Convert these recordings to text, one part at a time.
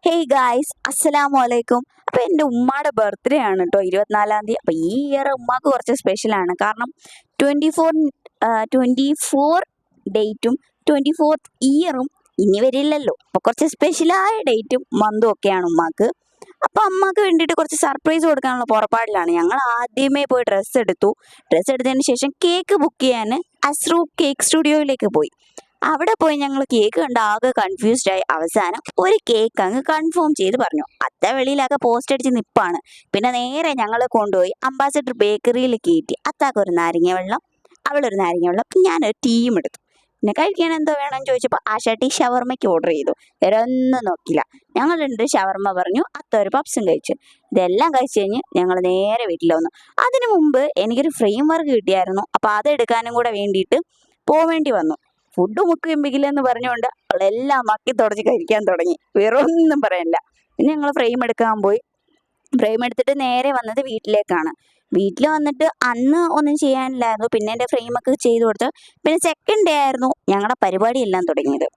Hey guys, അസ്സലാമു അലൈക്കും. അപ്പോൾ എൻ്റെ ഉമ്മയുടെ ബർത്ത്ഡേ ആണ് കേട്ടോ, 24-ാം തീയതി. അപ്പോൾ ഈ ഇയർ ഉമ്മാക്ക് കുറച്ച് സ്പെഷ്യലാണ്. കാരണം 24 ഡേറ്റും 24th ഇയറും ഇനി വരില്ലല്ലോ. അപ്പോൾ കുറച്ച് സ്പെഷ്യലായ ഡേറ്റും മന്തും ഒക്കെയാണ് ഉമ്മാക്ക്. അപ്പോൾ അമ്മക്ക് വേണ്ടിയിട്ട് കുറച്ച് സർപ്രൈസ് കൊടുക്കാനുള്ള പുറപ്പാടിലാണ്. ഞങ്ങൾ ആദ്യമേ പോയി ഡ്രസ്സ് എടുത്തതിന് ശേഷം കേക്ക് ബുക്ക് ചെയ്യാൻ അസ്രൂ കേക്ക് സ്റ്റുഡിയോയിലേക്ക് പോയി. അവിടെ പോയി ഞങ്ങൾ കേക്ക് കണ്ട് ആകെ കൺഫ്യൂസ്ഡ് ആയി. അവസാനം ഒരു കേക്ക് അങ്ങ് കൺഫേം ചെയ്ത് പറഞ്ഞു. അത്ത വെളിയിലാകെ പോസ്റ്റ് അടിച്ച് നിപ്പാണ്. പിന്നെ നേരെ ഞങ്ങൾ കൊണ്ടുപോയി അംബാസഡർ ബേക്കറിയിൽ കയറ്റി. അത്താക്കൊരു നാരങ്ങ വെള്ളം, അവളൊരു നാരങ്ങ വെള്ളം, ഞാനൊരു ടീയും എടുത്തു. പിന്നെ കഴിക്കാൻ എന്തോ വേണമെന്ന് ചോദിച്ചപ്പോൾ ആശാട്ടി ഷവർമ്മയ്ക്ക് ഓർഡർ ചെയ്തു. വേറെ ഒന്നും നോക്കില്ല. ഞങ്ങൾ രണ്ട് ഷവർമ്മ പറഞ്ഞു, അത്ത ഒരു പപ്സും കഴിച്ചു. ഇതെല്ലാം കഴിച്ചു കഴിഞ്ഞ് ഞങ്ങൾ നേരെ വീട്ടിൽ വന്നു. അതിനു മുമ്പ് എനിക്കൊരു ഫ്രെയിം വർക്ക് കിട്ടിയായിരുന്നു. അപ്പോൾ അതെടുക്കാനും കൂടെ വേണ്ടിയിട്ട് പോവേണ്ടി വന്നു. ഫുഡ് മുക്കിയെങ്കിലെന്ന് പറഞ്ഞുകൊണ്ട് അവളെല്ലാം മക്കി തുടച്ച് കഴിക്കാൻ തുടങ്ങി. വേറെ ഒന്നും പറയാനില്ല. പിന്നെ ഞങ്ങൾ ഫ്രെയിം എടുക്കാൻ പോയി. ഫ്രെയിം എടുത്തിട്ട് നേരെ വന്നത് വീട്ടിലേക്കാണ്. വീട്ടിൽ വന്നിട്ട് അന്ന് ഒന്നും ചെയ്യാനില്ലായിരുന്നു. പിന്നെ എൻ്റെ ഫ്രെയിമൊക്കെ ചെയ്ത് കൊടുത്ത് പിന്നെ സെക്കൻഡ് ഡേ ആയിരുന്നു ഞങ്ങളുടെ പരിപാടിയെല്ലാം തുടങ്ങിയത്.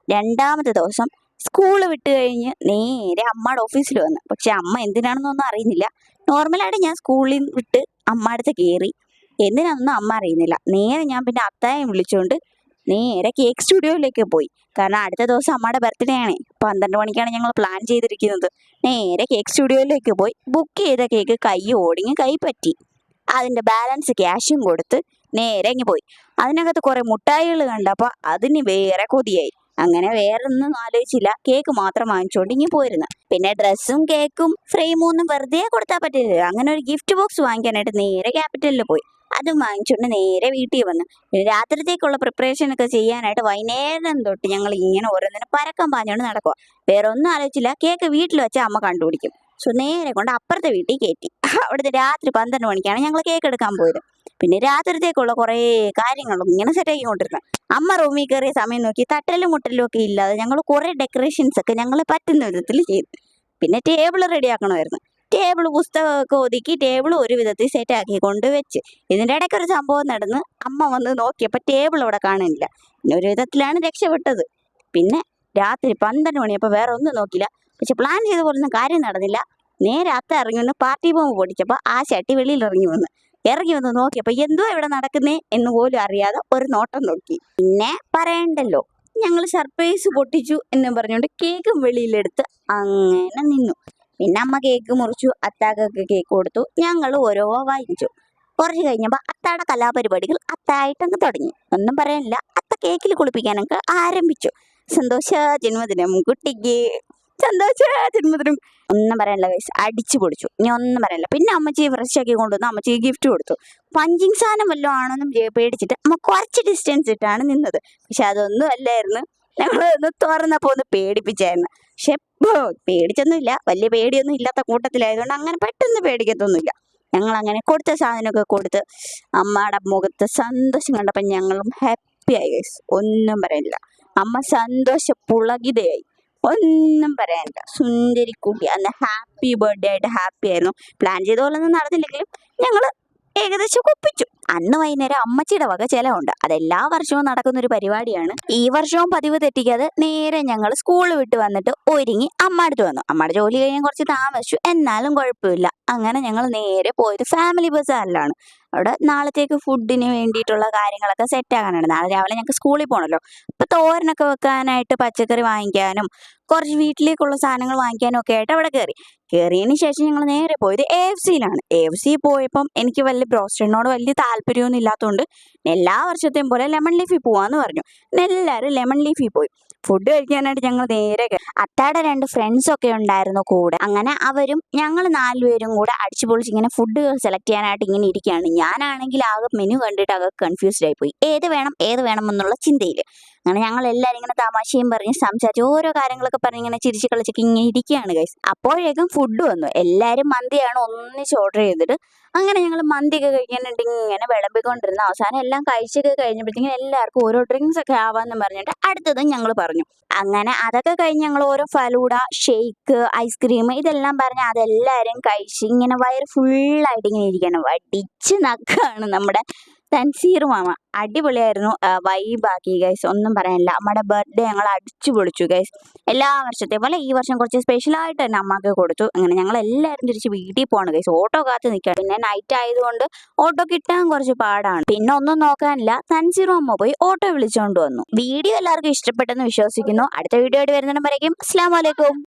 രണ്ടാമത്തെ ദിവസം സ്കൂൾ വിട്ട് കഴിഞ്ഞ് നേരെ അമ്മയുടെ ഓഫീസിൽ വന്നു. പക്ഷെ അമ്മ എന്തിനാണെന്നൊന്നും അറിയുന്നില്ല. നോർമലായിട്ട് ഞാൻ സ്കൂളിൽ വിട്ട് അമ്മ അടുത്ത് കയറി. എന്തിനാണെന്നും അമ്മ അറിയുന്നില്ല. നേരെ ഞാൻ പിന്നെ അത്തായെ വിളിച്ചുകൊണ്ട് നേരെ കേക്ക് സ്റ്റുഡിയോയിലേക്ക് പോയി. കാരണം അടുത്ത ദിവസം അമ്മയുടെ ബർത്ത്ഡേ ആണ്. 12 മണിക്കാണ് ഞങ്ങൾ പ്ലാൻ ചെയ്തിരിക്കുന്നത്. നേരെ കേക്ക് സ്റ്റുഡിയോയിലേക്ക് പോയി ബുക്ക് ചെയ്ത കേക്ക് കൈ ഓടിങ്ങി കൈ പറ്റി. അതിൻ്റെ ബാലൻസ് ക്യാഷും കൊടുത്ത് നേരെ ഇങ്ങ് പോയി. അതിനകത്ത് കുറേ മുട്ടായികൾ കണ്ടപ്പോൾ അതിന് വേറെ കൊതിയായി. അങ്ങനെ വേറെ ഒന്നും ആലോചിച്ചില്ല, കേക്ക് മാത്രം വാങ്ങിച്ചുകൊണ്ട് ഇങ്ങനെ പോയിരുന്നു. പിന്നെ ഡ്രസ്സും കേക്കും ഫ്രെയിമും ഒന്നും വെറുതെ കൊടുത്താൽ പറ്റില്ല. അങ്ങനെ ഒരു ഗിഫ്റ്റ് ബോക്സ് വാങ്ങിക്കാനായിട്ട് നേരെ ക്യാപിറ്റലിൽ പോയി. അതും വാങ്ങിച്ചുകൊണ്ട് നേരെ വീട്ടിൽ വന്നു. രാത്രിത്തേക്കുള്ള പ്രിപ്പറേഷൻ ഒക്കെ ചെയ്യാനായിട്ട് വൈകുന്നേരം തൊട്ട് ഞങ്ങൾ ഇങ്ങനെ ഓരോന്നിനും പരക്കം പാഞ്ഞുകൊണ്ട് നടക്കുക. വേറെ ഒന്നും ആലോചിച്ചില്ല, കേക്ക് വീട്ടിൽ വെച്ചാൽ അമ്മ കണ്ടുപിടിക്കും. സോ നേരെ കൊണ്ട് അപ്പുറത്തെ വീട്ടിൽ കയറ്റി. അവിടുത്തെ രാത്രി 12 മണിക്കാണ് ഞങ്ങൾ കേക്ക് എടുക്കാൻ പോയത്. പിന്നെ രാത്രിത്തേക്കുള്ള കുറേ കാര്യങ്ങളും ഇങ്ങനെ സെറ്റാക്കി കൊണ്ടിരുന്നത്. അമ്മ റൂമിൽ കയറിയ സമയം നോക്കി തട്ടലും മുട്ടലും ഒക്കെ ഇല്ലാതെ ഞങ്ങൾ കുറേ ഡെക്കറേഷൻസ് ഒക്കെ ഞങ്ങൾ പറ്റുന്ന വിധത്തിൽ ചെയ്തു. പിന്നെ ടേബിൾ റെഡിയാക്കണമായിരുന്നു. ടേബിൾ പുസ്തകമൊക്കെ ഒതുക്കി ടേബിൾ ഒരു വിധത്തിൽ സെറ്റാക്കി കൊണ്ടുവച്ച്. ഇതിൻ്റെ ഇടയ്ക്ക് ഒരു സംഭവം നടന്ന് അമ്മ വന്ന് നോക്കിയപ്പോൾ ടേബിൾ അവിടെ കാണാനില്ല. പിന്നെ ഒരു വിധത്തിലാണ് രക്ഷപ്പെട്ടത്. പിന്നെ രാത്രി 12 മണിയപ്പോൾ വേറെ ഒന്നും നോക്കില്ല. പക്ഷെ പ്ലാൻ ചെയ്ത പോലൊന്നും കാര്യം നടന്നില്ല. നേരെ അത്ത ഇറങ്ങി വന്ന് പാർട്ടി ബോംബ് പൊടിച്ചപ്പോൾ ആ ചട്ടി വെളിയിൽ ഇറങ്ങി വന്ന് നോക്കിയപ്പോൾ എന്തോ ഇവിടെ നടക്കുന്നേ എന്ന് പോലും അറിയാതെ ഒരു നോട്ടം നോക്കി. പിന്നെ പറയണ്ടല്ലോ, ഞങ്ങൾ സർപ്രൈസ് പൊട്ടിച്ചു എന്നും പറഞ്ഞുകൊണ്ട് കേക്കും വെളിയിലെടുത്ത് അങ്ങനെ നിന്നു. പിന്നെ അമ്മ കേക്ക് മുറിച്ചു, അത്താക്കൊക്കെ കേക്ക് കൊടുത്തു. ഞങ്ങൾ ഓരോ വാങ്ങിച്ചു. കുറച്ച് കഴിഞ്ഞപ്പോൾ അത്താടെ കലാപരിപാടികൾ അത്തായിട്ടങ്ങ് തുടങ്ങി. ഒന്നും പറയാനില്ല, അത്ത കേക്കിൽ കുളിപ്പിക്കാനൊക്കെ ആരംഭിച്ചു. സന്തോഷ ജന്മദിനം കുട്ടിക്ക്, സന്തോഷ ജന്മദിനം. ഒന്നും പറയാനില്ല ഗൈസ്, അടിച്ചു പൊടിച്ചു. ഇനി ഒന്നും പറയാനില്ല. പിന്നെ അമ്മച്ചിയെ ഫ്രഷ് ആക്കി കൊണ്ടുവന്ന് അമ്മച്ചിക്ക് ഗിഫ്റ്റ് കൊടുത്തു. പഞ്ചിങ് സാധനം വല്ലതും ആണെന്നും പേടിച്ചിട്ട് അമ്മ കുറച്ച് ഡിസ്റ്റൻസ് ഇട്ടാണ് നിന്നത്. പക്ഷെ അതൊന്നും അല്ലായിരുന്നു. ഞങ്ങൾ ഒന്ന് തുറന്നപ്പോൾ ഒന്ന് പേടിപ്പിച്ചായിരുന്നു. പക്ഷെ പേടിച്ചൊന്നുമില്ല, വലിയ പേടിയൊന്നും ഇല്ലാത്ത കൂട്ടത്തിലായതുകൊണ്ട് അങ്ങനെ പെട്ടെന്ന് പേടിക്കത്തൊന്നുമില്ല. ഞങ്ങൾ അങ്ങനെ കൊടുത്ത സാധനമൊക്കെ കൊടുത്ത് അമ്മയുടെ മുഖത്ത് സന്തോഷം കണ്ടപ്പോൾ ഞങ്ങളും ഹാപ്പിയായി ഗൈസ്. ഒന്നും പറയാനില്ല, അമ്മ സന്തോഷപുളകിതയായി. ഒന്നും പറയാനില്ല, സുന്ദരിക്കുട്ടി. അന്ന് ഹാപ്പി ബർത്ത്ഡേ ആയിട്ട് ഹാപ്പി ആയിരുന്നു. പ്ലാൻ ചെയ്ത പോലെ ഒന്നും നടന്നില്ലെങ്കിലും ഞങ്ങൾ ഏകദേശം ഒപ്പിച്ചു. അന്ന് വൈകുന്നേരം അമ്മച്ചിയുടെ വക ചിലവുണ്ട്. അതെല്ലാ വർഷവും നടക്കുന്ന ഒരു പരിപാടിയാണ്. ഈ വർഷവും പതിവ് തെറ്റിക്കാതെ നേരെ ഞങ്ങൾ സ്കൂൾ വിട്ട് വന്നിട്ട് ഒരുങ്ങി അമ്മ അടുത്ത് വന്നു. അമ്മയുടെ ജോലി കഴിയാൻ കുറച്ച് താമസിച്ചു, എന്നാലും കുഴപ്പമില്ല. അങ്ങനെ ഞങ്ങൾ നേരെ പോയത് ഫാമിലി ബസാറിലാണ്. അവിടെ നാളത്തേക്ക് ഫുഡിന് വേണ്ടിയിട്ടുള്ള കാര്യങ്ങളൊക്കെ സെറ്റാക്കാനാണ്. നാളെ രാവിലെ ഞങ്ങൾക്ക് സ്കൂളിൽ പോകണമല്ലോ. അപ്പോൾ തോരനൊക്കെ വെക്കാനായിട്ട് പച്ചക്കറി വാങ്ങിക്കാനും കുറച്ച് വീട്ടിലേക്കുള്ള സാധനങ്ങൾ വാങ്ങിക്കാനും ഒക്കെ ആയിട്ട് അവിടെ കയറിയതിന് ശേഷം ഞങ്ങൾ നേരെ പോയത് AFCയിലാണ്. AFC പോയപ്പം എനിക്ക് ബ്രോസ്റ്റഡിനോട് വലിയ താല്പര്യമൊന്നും ഇല്ലാത്തതുകൊണ്ട് എല്ലാ വർഷത്തെയും പോലെ ലെമൺ ലീഫിൽ പോവാന്ന് പറഞ്ഞു. എല്ലാവരും ലെമൺ ലീഫിൽ പോയി. ഫുഡ് കഴിക്കാനായിട്ട് ഞങ്ങൾ നേരെ അത്താടെ 2 ഫ്രണ്ട്സൊക്കെ ഉണ്ടായിരുന്നു കൂടെ. അങ്ങനെ അവരും ഞങ്ങൾ 4 പേരും കൂടെ അടിച്ചു പൊളിച്ച് ഇങ്ങനെ ഫുഡ് സെലക്ട് ചെയ്യാനായിട്ട് ഇങ്ങനെ ഇരിക്കുകയാണ്. ഞാനാണെങ്കിൽ ആകെ മെനു കണ്ടിട്ട് ആകെ കൺഫ്യൂസ്ഡ് ആയിപ്പോയി. ഏത് വേണം എന്നുള്ള ചിന്തയിൽ. അങ്ങനെ ഞങ്ങൾ എല്ലാവരും ഇങ്ങനെ തമാശയും പറഞ്ഞ് സംസാരിച്ച് ഓരോ കാര്യങ്ങളൊക്കെ പറഞ്ഞ് ഇങ്ങനെ ചിരിച്ച് കളിച്ചൊക്കെ ഇങ്ങനെ ഇരിക്കുകയാണ് ഗൈസ്. അപ്പോഴേക്കും ഫുഡ് വന്നു. എല്ലാവരും മന്തിയാണ് ഒന്നിച്ച് ഓർഡർ ചെയ്തിട്ട്. അങ്ങനെ ഞങ്ങൾ മന്തിയൊക്കെ കഴിക്കാനായിട്ട് ഇങ്ങനെ വിളമ്പിക്കൊണ്ടിരുന്ന അവസാനം എല്ലാം കഴിച്ചൊക്കെ കഴിഞ്ഞപ്പോഴത്തേക്കും എല്ലാവർക്കും ഓരോ ഡ്രിങ്ക്സ് ഒക്കെ ആവാമെന്ന് പറഞ്ഞിട്ട് അടുത്തതും ഞങ്ങൾ പറഞ്ഞു. അങ്ങനെ അതൊക്കെ കഴിഞ്ഞ് ഞങ്ങൾ ഓരോ ഫലൂഡ, ഷേക്ക്, ഐസ്ക്രീം ഇതെല്ലാം പറഞ്ഞ് അതെല്ലാവരും കഴിച്ച് ഇങ്ങനെ വയറ് ഫുള്ളായിട്ട് ഇങ്ങനെ ഇരിക്കണം. വടിച്ച് നക്കാണ് നമ്മുടെ തൻസീർ മാമ അടിപൊളിയായിരുന്നു. വൈബാക്കി ഗൈസ്, ഒന്നും പറയാനില്ല. നമ്മുടെ ബർത്ത്ഡേ ഞങ്ങൾ അടിച്ചു പൊളിച്ചു ഗൈസ്. എല്ലാ വർഷത്തെ പോലെ ഈ വർഷം കുറച്ച് സ്പെഷ്യലായിട്ട് തന്നെ അമ്മക്ക് കൊടുത്തു. അങ്ങനെ ഞങ്ങൾ എല്ലാവരും തിരിച്ച് വീട്ടിൽ പോവാണ് ഗൈസ്. ഓട്ടോ കാത്ത് നിൽക്കുക. പിന്നെ നൈറ്റ് ആയതുകൊണ്ട് ഓട്ടോ കിട്ടാൻ കുറച്ച് പാടാണ്. പിന്നെ ഒന്നും നോക്കാനില്ല, തൻസീർ മാമ പോയി ഓട്ടോ വിളിച്ചുകൊണ്ട് വന്നു. വീഡിയോ എല്ലാവർക്കും ഇഷ്ടപ്പെട്ടെന്ന് വിശ്വസിക്കുന്നു. അടുത്ത വീഡിയോ ആയിട്ട് വരുന്നിടം വരയ്ക്കും അസ്സലാമു അലൈക്കും.